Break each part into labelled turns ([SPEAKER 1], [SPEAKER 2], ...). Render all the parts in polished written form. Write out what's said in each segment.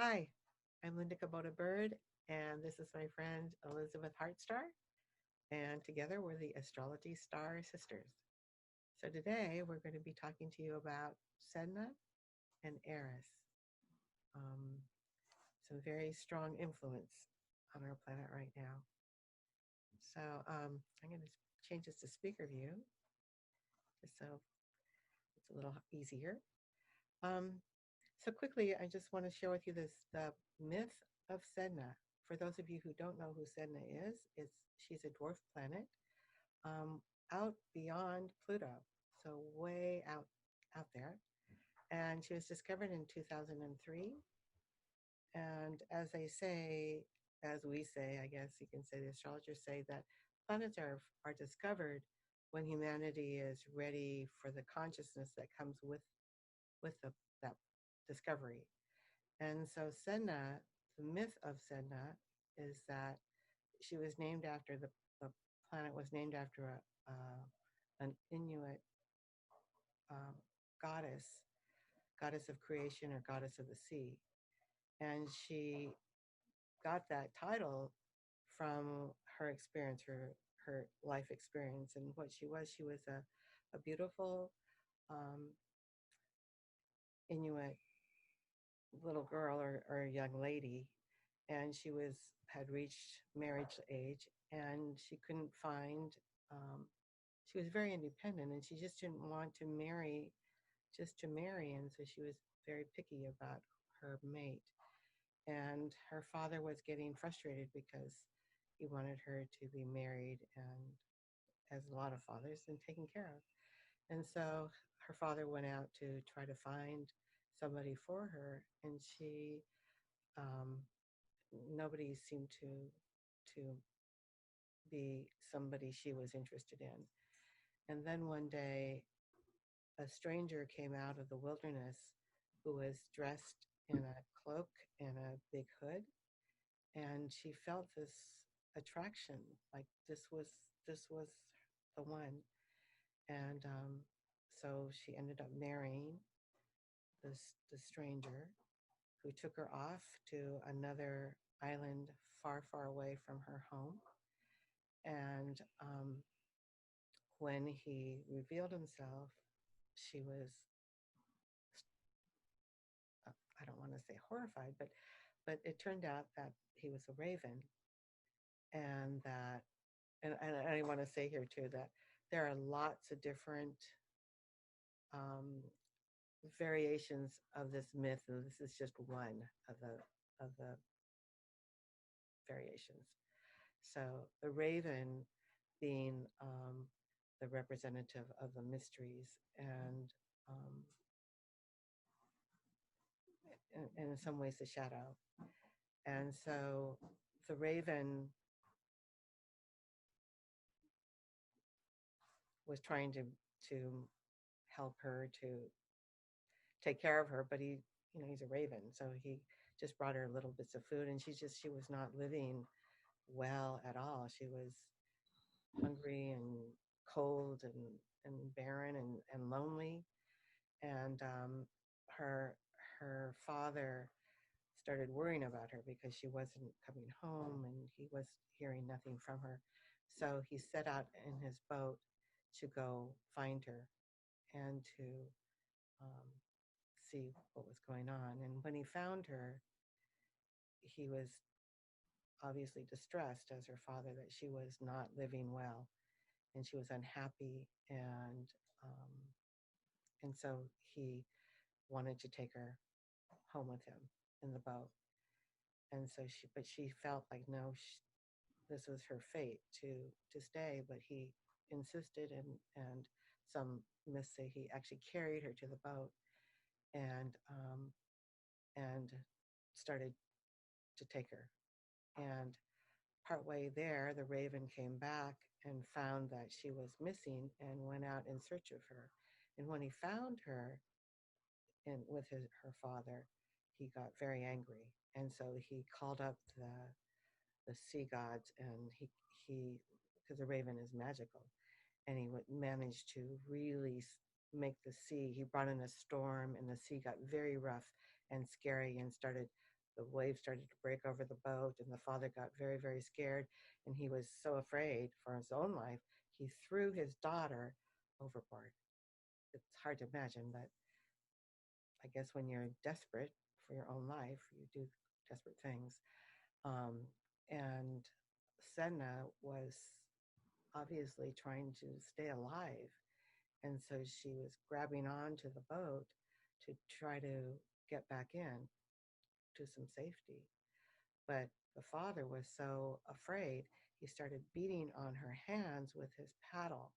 [SPEAKER 1] Hi, I'm Linda Kubota Bird, and this is my friend Elizabeth Hartstar, and together we're the Astrology Star Sisters. So today we're going to be talking to you about Sedna and Eris, um, some very strong influence on our planet right now. So I'm going to change this to speaker view, just so it's a little easier. Um, so quickly, I just want to share with you the myth of Sedna. For those of you who don't know who Sedna is, she's a dwarf planet um, out beyond Pluto, so way out there. And she was discovered in 2003. And as we say, I guess you can say the astrologers say that planets are discovered when humanity is ready for the consciousness that comes with that discovery. And so Sedna, the myth of Sedna is that she was named after the planet was named after an Inuit um, goddess, goddess of creation or goddess of the sea. And she got that title from her experience, her life experience. And what she was a beautiful um, Inuit little girl or a young lady, and had reached marriage age, and she couldn't find. She was very independent, and she just didn't want to marry just to marry, and so she was very picky about her mate. And her father was getting frustrated because he wanted her to be married and, as a lot of fathers, and taken care of. And so her father went out to try to find somebody for her, and um, nobody seemed to be somebody she was interested in. And then one day, a stranger came out of the wilderness who was dressed in a cloak and a big hood, and she felt this attraction, like this was the one. And so she ended up marrying the stranger, who took her off to another island far away from her home. And when he revealed himself, she was, I don't want to say horrified, but it turned out that he was a raven, and that, and I want to say here too that there are lots of different um, variations of this myth, and this is just one of the variations. So the raven being the representative of the mysteries, um, and in some ways the shadow. And so the raven was trying to help her to take care of her, but he's a raven, so he just brought her little bits of food, and she was not living well at all. She was hungry and cold and barren and lonely. And her her father started worrying about her because she wasn't coming home, and he was hearing nothing from her. So he set out in his boat to go find her and to um, see what was going on. And when he found her, he was obviously distressed, as her father, that she was not living well and she was unhappy. Um, and so he wanted to take her home with him in the boat. And so she felt like, no, this was her fate to stay, but he insisted, and some myths say he actually carried her to the boat, and and started to take her. And partway there, the raven came back and found that she was missing and went out in search of her. And when he found her with her father, he got very angry, and so he called up the sea gods, and he because the raven is magical, and he would manage to really make the sea. He brought in a storm, and the sea got very rough and scary, and started the waves started to break over the boat, and the father got very, very scared, and he was so afraid for his own life, he threw his daughter overboard. It's hard to imagine, but I guess when you're desperate for your own life, you do desperate things. Um, and Sedna was obviously trying to stay alive. And so she was grabbing onto the boat to try to get back in to some safety. But the father was so afraid, he started beating on her hands with his paddle.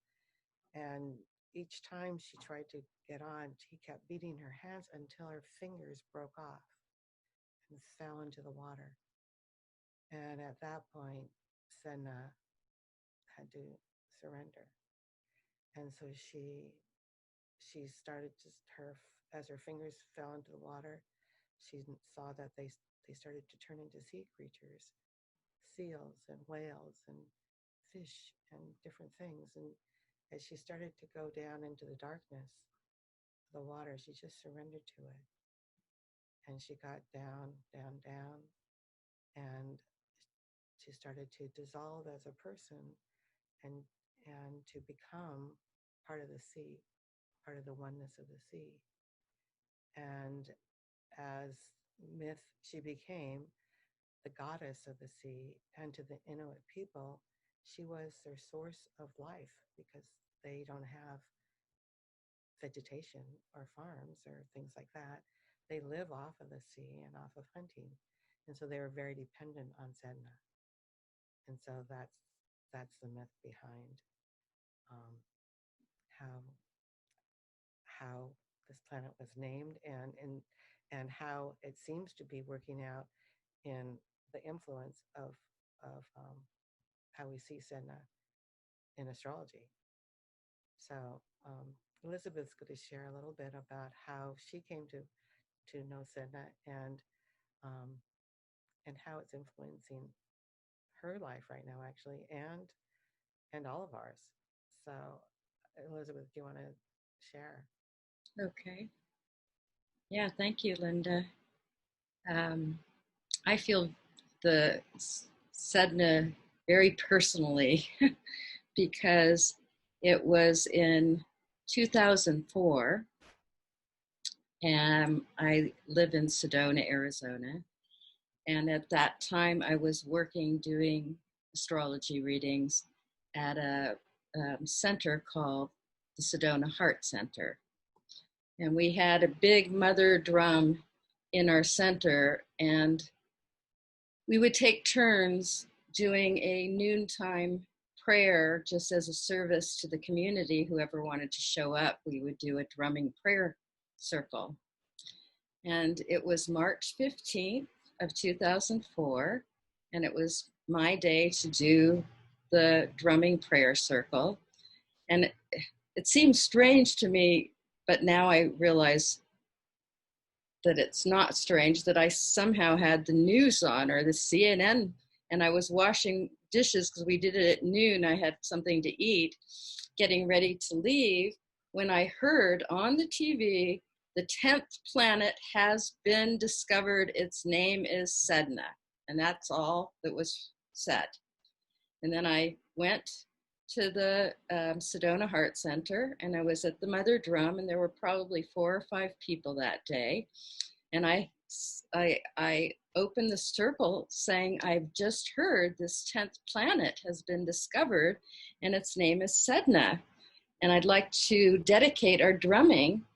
[SPEAKER 1] And each time she tried to get on, he kept beating her hands until her fingers broke off and fell into the water. And at that point, Senna had to surrender. And so she started just her as her fingers fell into the water, she saw that they started to turn into sea creatures, seals and whales and fish and different things. And as she started to go down into the darkness, the water, she just surrendered to it. And she got down, down, down, and she started to dissolve as a person and to become part of the sea, part of the oneness of the sea. And as myth, she became the goddess of the sea, and to the Inuit people, she was their source of life because they don't have vegetation or farms or things like that. They live off of the sea and off of hunting. And so they were very dependent on Sedna. And so that's the myth behind um, how how this planet was named, and how it seems to be working out in the influence of how we see Sedna in astrology. So Elizabeth's going to share a little bit about how she came to know Sedna, um, and how it's influencing her life right now, actually, and all of ours. So, Elizabeth, do you want to share?
[SPEAKER 2] Okay. Yeah, thank you, Linda. I feel the Sedna very personally because it was in 2004, and I live in Sedona, Arizona. And at that time, I was working doing astrology readings at a center called the Sedona Heart Center. And we had a big mother drum in our center, and we would take turns doing a noontime prayer just as a service to the community. Whoever wanted to show up, we would do a drumming prayer circle. And it was March 15th of 2004, and it was my day to do the drumming prayer circle. And it seems strange to me, but now I realize that it's not strange that I somehow had the news on, or the CNN, and I was washing dishes because we did it at noon. I had something to eat, getting ready to leave, when I heard on the TV, the 10th planet has been discovered. Its name is Sedna. And that's all that was said. And then I went to the Sedona Heart Center, and I was at the Mother Drum, and there were probably 4 or 5 people that day. And I opened the circle saying, I've just heard this 10th planet has been discovered, and its name is Sedna. And I'd like to dedicate our drumming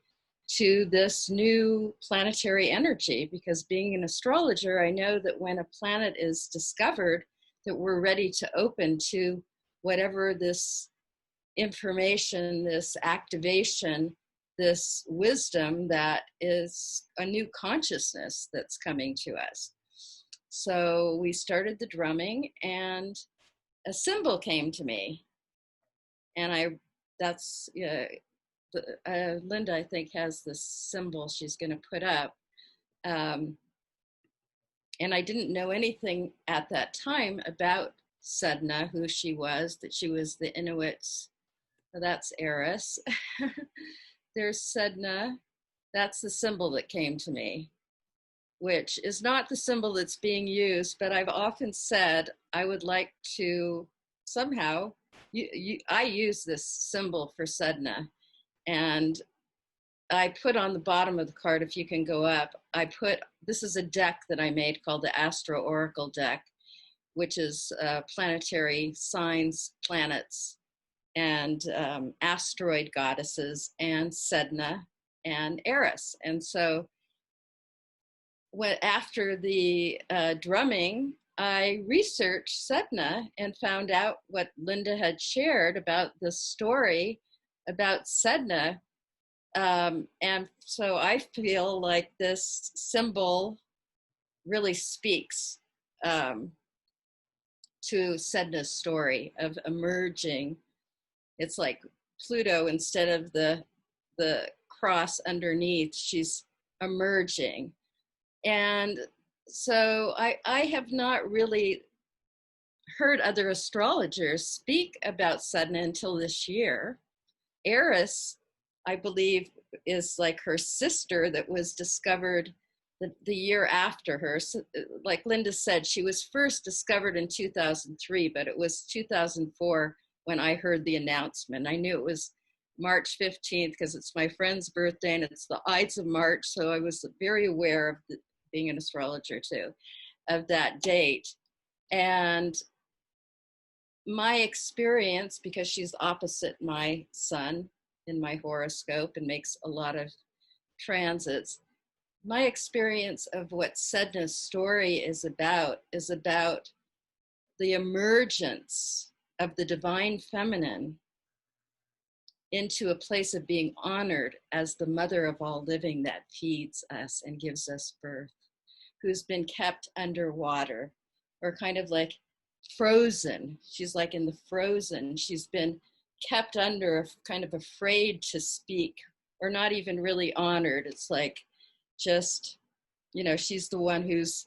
[SPEAKER 2] to this new planetary energy, because being an astrologer, I know that when a planet is discovered, that we're ready to open to whatever this information, this activation, this wisdom that is a new consciousness that's coming to us. So we started the drumming, and a symbol came to me. And that's, Linda, I think, has this symbol she's going to put up. And I didn't know anything at that time about Sedna, who she was, that she was the Inuits. That's Eris. There's Sedna. That's the symbol that came to me. which is not the symbol that's being used, but I've often said I would like to somehow, I use this symbol for Sedna, and I put on the bottom of the card, if you can go up, this is a deck that I made called the Astro Oracle deck, which is planetary signs, planets, and asteroid goddesses, and Sedna and Eris. And so after the drumming, I researched Sedna and found out what Linda had shared about the story about Sedna. And so I feel like this symbol really speaks to Sedna's story of emerging. It's like Pluto, instead of the cross underneath, she's emerging. And so I have not really heard other astrologers speak about Sedna until this year. Eris, I believe, is like her sister that was discovered the year after her. So, like Linda said, she was first discovered in 2003, but it was 2004 when I heard the announcement. I knew it was March 15th because it's my friend's birthday and it's the Ides of March, so I was very aware of being an astrologer too, of that date. And my experience, because she's opposite my sun in my horoscope and makes a lot of transits, my experience of what Sedna's story is about the emergence of the divine feminine into a place of being honored as the mother of all living that feeds us and gives us birth, who's been kept underwater or kind of like frozen. She's like in the frozen. She's been kept under, kind of afraid to speak or not even really honored. It's like just, she's the one who's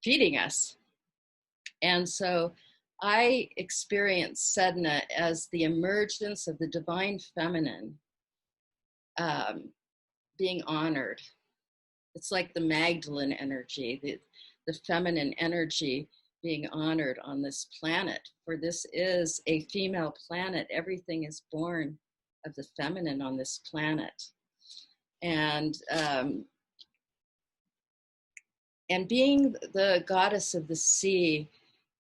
[SPEAKER 2] feeding us. And so I experience Sedna as the emergence of the divine feminine being honored. It's like the Magdalene energy, the feminine energy being honored on this planet. For this is a female planet. Everything is born of the feminine on this planet. And being the goddess of the sea.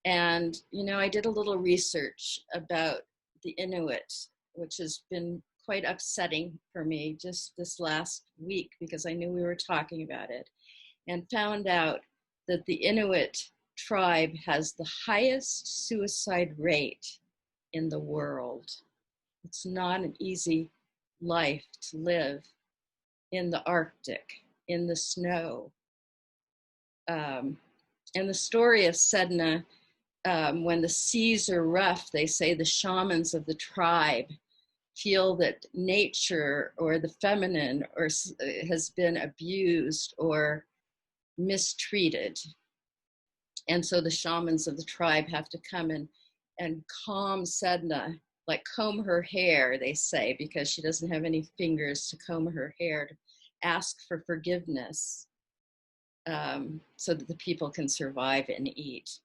[SPEAKER 2] And, I did a little research about the Inuit, which has been quite upsetting for me just this last week because I knew we were talking about it, and found out that the Inuit tribe has the highest suicide rate in the world. It's not an easy life to live in the Arctic, in the snow. And the story of Sedna, when the seas are rough, they say the shamans of the tribe feel that nature or the feminine has been abused or mistreated. And so the shamans of the tribe have to come and calm Sedna, like comb her hair, they say, because she doesn't have any fingers to comb her hair, to ask for forgiveness so that the people can survive and eat.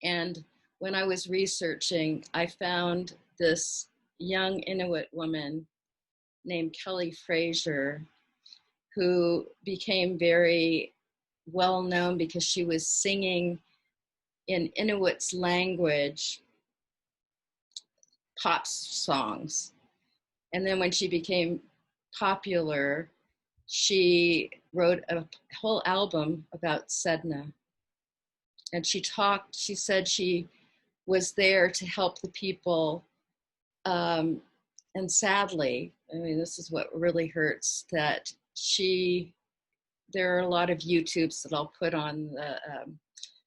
[SPEAKER 2] And when I was researching, I found this young Inuit woman named Kelly Fraser, who became very well known because she was singing in Inuit's language pop songs. And then when she became popular, she wrote a whole album about Sedna. And she said she was there to help the people. And sadly, this is what really hurts, that there are a lot of YouTubes that I'll put on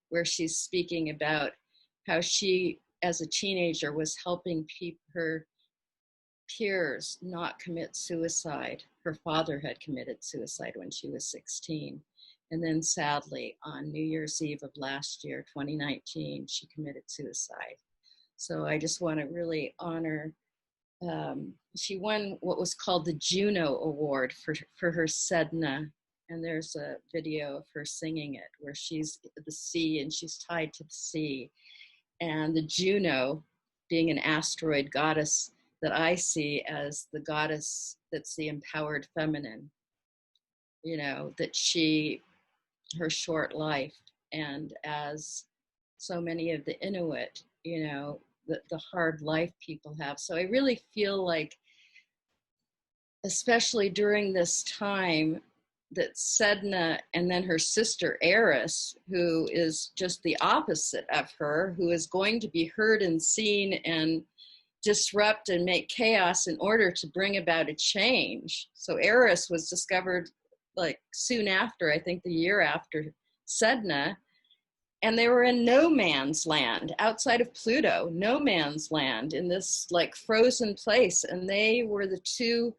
[SPEAKER 2] where she's speaking about how she, as a teenager, was helping her peers not commit suicide. Her father had committed suicide when she was 16. And then sadly, on New Year's Eve of last year, 2019, she committed suicide. So I just want to really honor, she won what was called the Juno Award for her Sedna and there's a video of her singing it where she's at the sea and she's tied to the sea. And the Juno, being an asteroid goddess that I see as the goddess that's the empowered feminine, you know, that her short life, and as so many of the Inuit, you know, the hard life people have. So I really feel like, especially during this time, that Sedna and then her sister Eris, who is just the opposite of her, who is going to be heard and seen and disrupt and make chaos in order to bring about a change. So Eris was discovered like soon after, I think the year after Sedna, and they were in no man's land outside of Pluto, no man's land in this like frozen place. And they were the two,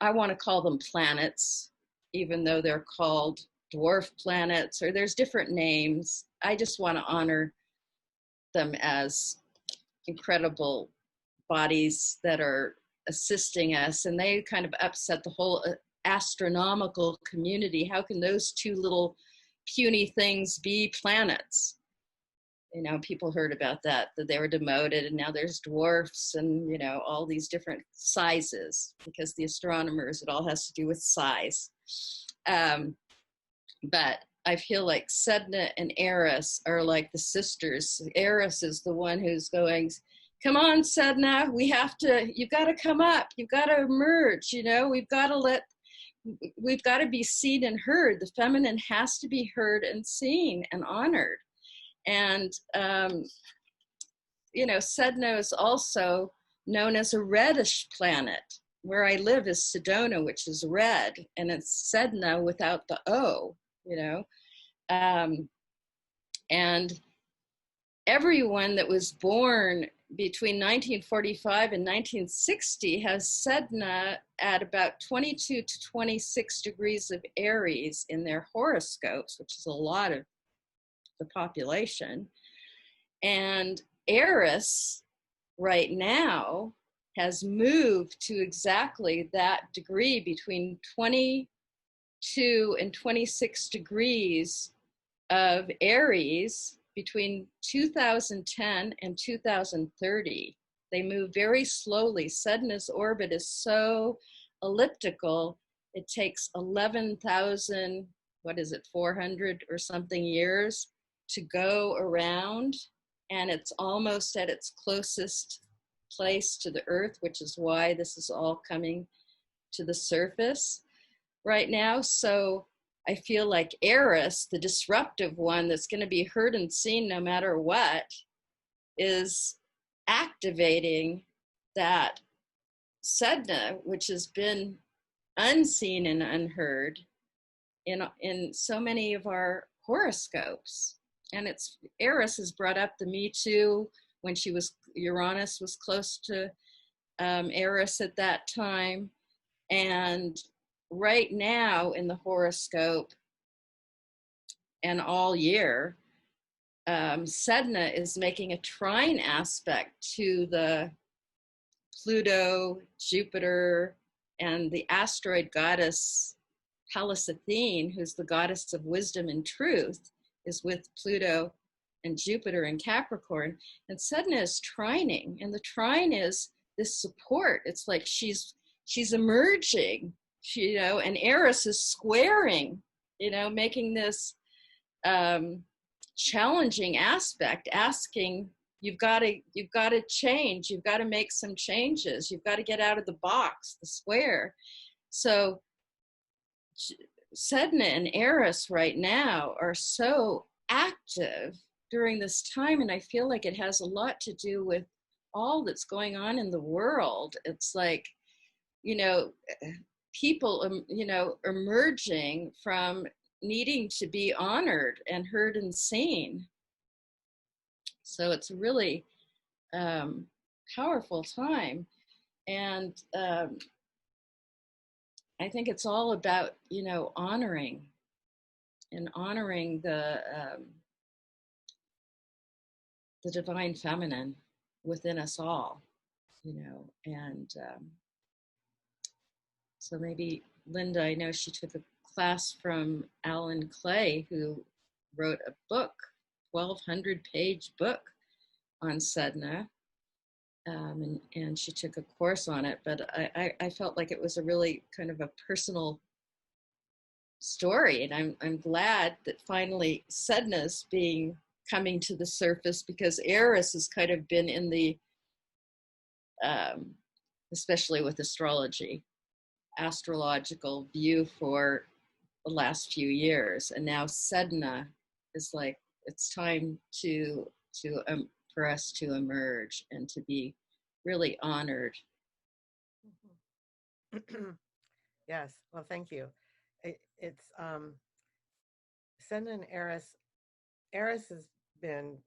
[SPEAKER 2] I want to call them planets, even though they're called dwarf planets, or there's different names. I just want to honor them as incredible bodies that are assisting us, and they kind of upset the whole astronomical community. How can those two little puny things be planets? You know, people heard about that they were demoted, and now there's dwarfs and, you know, all these different sizes, because the astronomers, it all has to do with size. But I feel like Sedna and Eris are like the sisters. Eris is the one who's going, come on, Sedna, you've got to come up. You've got to emerge, you know, we've got to be seen and heard. The feminine has to be heard and seen and honored. And, you know, Sedna is also known as a reddish planet. Where I live is Sedona, which is red, and it's Sedna without the O, you know. And everyone that was born between 1945 and 1960 has Sedna at about 22 to 26 degrees of Eris in their horoscopes, which is a lot of the population. And Eris right now has moved to exactly that degree, between 22 and 26 degrees of Aries between 2010 and 2030. They move very slowly. Sedna's orbit is so elliptical, it takes 11,000, 400 or something years to go around, and it's almost at its closest place to the Earth, which is why this is all coming to the surface right now. So I feel like Eris, the disruptive one that's going to be heard and seen no matter what, is activating that Sedna, which has been unseen and unheard in so many of our horoscopes. And Eris has brought up the Me Too when Uranus was close to Eris at that time. And right now in the horoscope and all year, Sedna is making a trine aspect to the Pluto, Jupiter, and the asteroid goddess Pallas Athene, who's the goddess of wisdom and truth, is with Pluto and Jupiter in Capricorn. And Sedna is trining, and the trine is this support. It's like she's emerging, you know, and Eris is squaring, you know, making this challenging aspect, asking, you've got to change, you've got to make some changes, you've got to get out of the box, the square. So Sedna and Eris right now are so active during this time, and I feel like it has a lot to do with all that's going on in the world. It's like, you know, people, you know, emerging from needing to be honored and heard and seen. So it's a really powerful time. And I think it's all about, you know, honoring the divine feminine within us all, you know. And so maybe Linda, I know she took a class from Alan Clay, who wrote a book, 1,200-page book on Sedna, and she took a course on it. But I felt like it was a really kind of a personal story, and I'm glad that finally Sedna's being coming to the surface, because Eris has kind of been in the, um, especially with astrology, astrological view for the last few years, and now Sedna is like it's time to for us to emerge and to be really honored.
[SPEAKER 1] Yes. Well, thank you. It's Senna and Eris. Eris has been.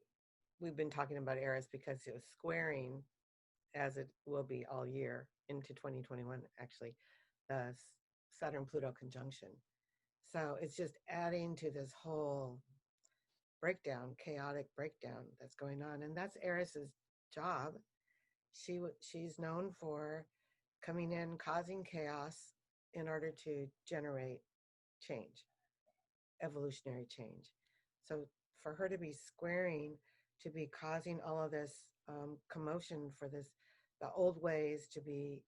[SPEAKER 1] We've been talking about Eris because it was squaring, as it will be all year into 2021. Actually, the Saturn Pluto conjunction. So it's just adding to this whole breakdown, chaotic breakdown that's going on, and that's Eris's job. She's known for coming in, causing chaos in order to generate change, evolutionary change. So for her to be squaring, to be causing all of this commotion for this, the old ways to be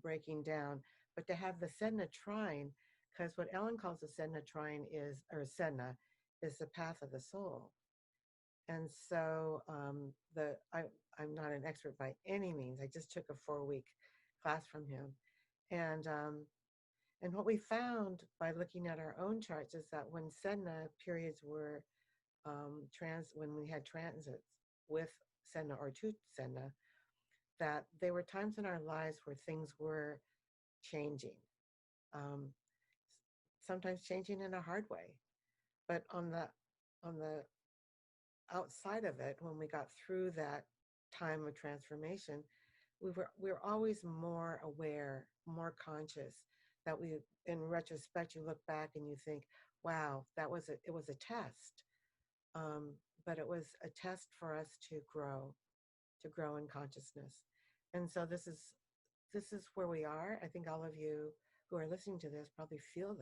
[SPEAKER 1] breaking down, but to have the Sedna trine, because what Ellen calls the Sedna trine is, or Sedna, is the path of the soul. And so I'm not an expert by any means. I just took a 4-week class from him, and what we found by looking at our own charts is that when Sedna periods were when we had transits with Sedna or to Sedna, that there were times in our lives where things were changing, um, sometimes changing in a hard way. But on the outside of it, when we got through that time of transformation, we were always more aware, more conscious, that we, in retrospect, you look back and you think, wow, it was a test, but it was a test for us to grow in consciousness. And so this is where we are. I think all of you who are listening to this probably feel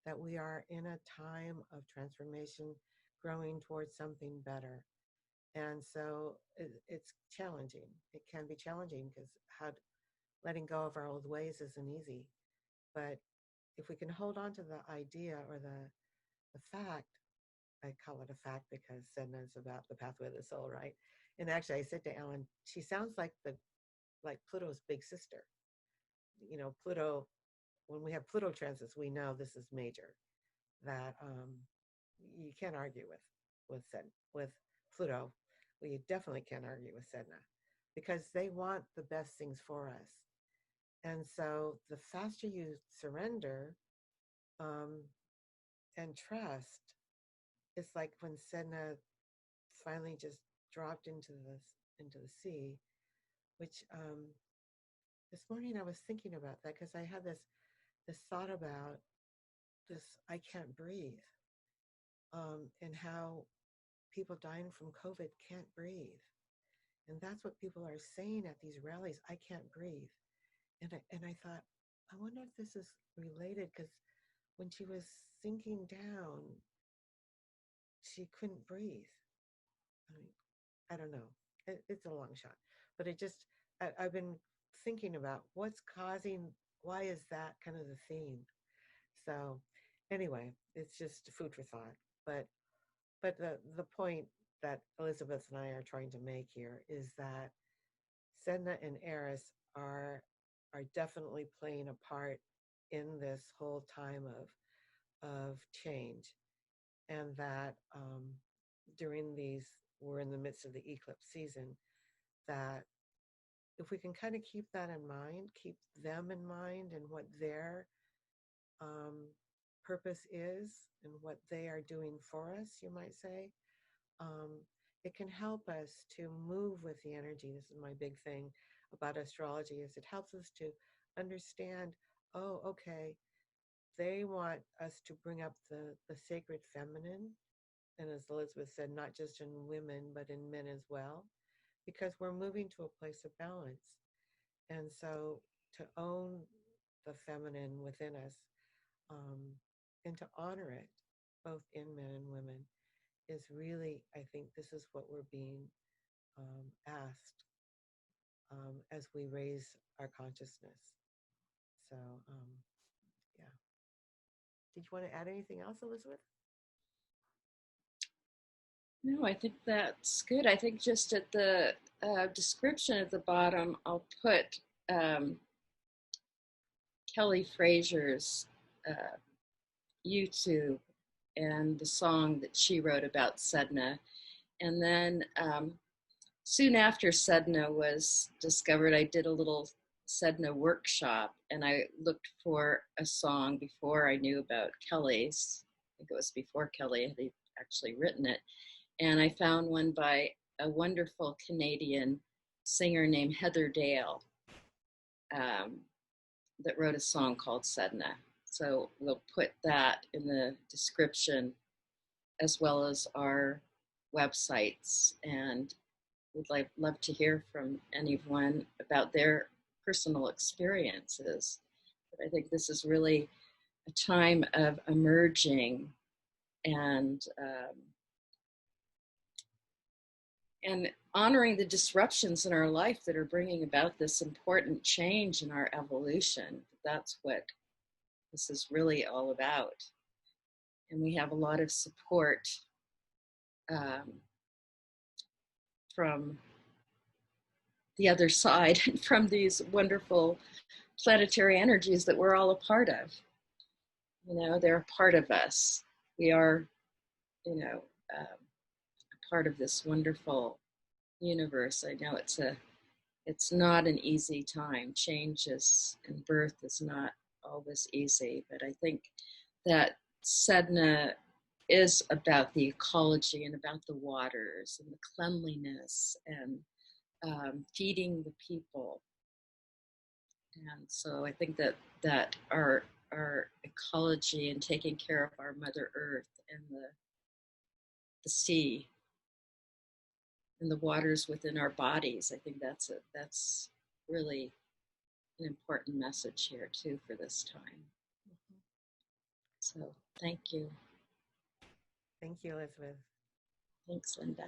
[SPEAKER 1] that we are in a time of transformation, growing towards something better. And so it's challenging. It can be challenging because letting go of our old ways isn't easy. But if we can hold on to the idea or the fact, I call it a fact because Sedna is about the pathway of the soul, right? And actually, I said to Ellen, she sounds like Pluto's big sister. Pluto. When we have Pluto transits, we know this is major. That you can't argue with Pluto. Well, you definitely can't argue with Sedna because they want the best things for us. And so the faster you surrender um, and trust, it's like when Sedna finally just dropped into the sea, which this morning I was thinking about that because I had this thought about this I can't breathe, and how people dying from COVID can't breathe. And that's what people are saying at these rallies. I can't breathe. And I thought, I wonder if this is related because when she was sinking down, she couldn't breathe. I mean, I don't know. It's a long shot, but I've been thinking about why is that kind of the theme? So anyway, it's just food for thought. But the point that Elizabeth and I are trying to make here is that Sedna and Eris are definitely playing a part in this whole time of change, and that during these we're in the midst of the eclipse season. That if we can kind of keep that in mind, keep them in mind, and what their um, purpose is, and what they are doing for us, you might say, um, it can help us to move with the energy. This is my big thing about astrology, is it helps us to understand, oh, okay, they want us to bring up the sacred feminine. And as Elizabeth said, not just in women, but in men as well, because we're moving to a place of balance. And so to own the feminine within us, um, and to honor it, both in men and women, is really, I think this is what we're being asked as we raise our consciousness. So, yeah. Did you want to add anything else, Elizabeth?
[SPEAKER 2] No, I think that's good. I think just at the description at the bottom, I'll put Kelly Fraser's YouTube and the song that she wrote about Sedna. And then soon after Sedna was discovered, I did a little Sedna workshop, and I looked for a song before I knew about Kelly's. I think it was before Kelly had actually written it. And I found one by a wonderful Canadian singer named Heather Dale that wrote a song called Sedna. So we'll put that in the description as well as our websites. And we'd love to hear from anyone about their personal experiences. But I think this is really a time of emerging and honoring the disruptions in our life that are bringing about this important change in our evolution. That's what this is really all about. And we have a lot of support from the other side and from these wonderful planetary energies that we're all a part of. You know, they're a part of us. We are, you know, a part of this wonderful universe. I know it's not an easy time. Change and birth is not always easy, but I think that Sedna is about the ecology and about the waters and the cleanliness and feeding the people. And so I think that our ecology and taking care of our Mother Earth and the sea and the waters within our bodies, I think that's really an important message here too for this time. Mm-hmm. So thank you.
[SPEAKER 1] Thank you, Elizabeth.
[SPEAKER 2] Thanks, Linda.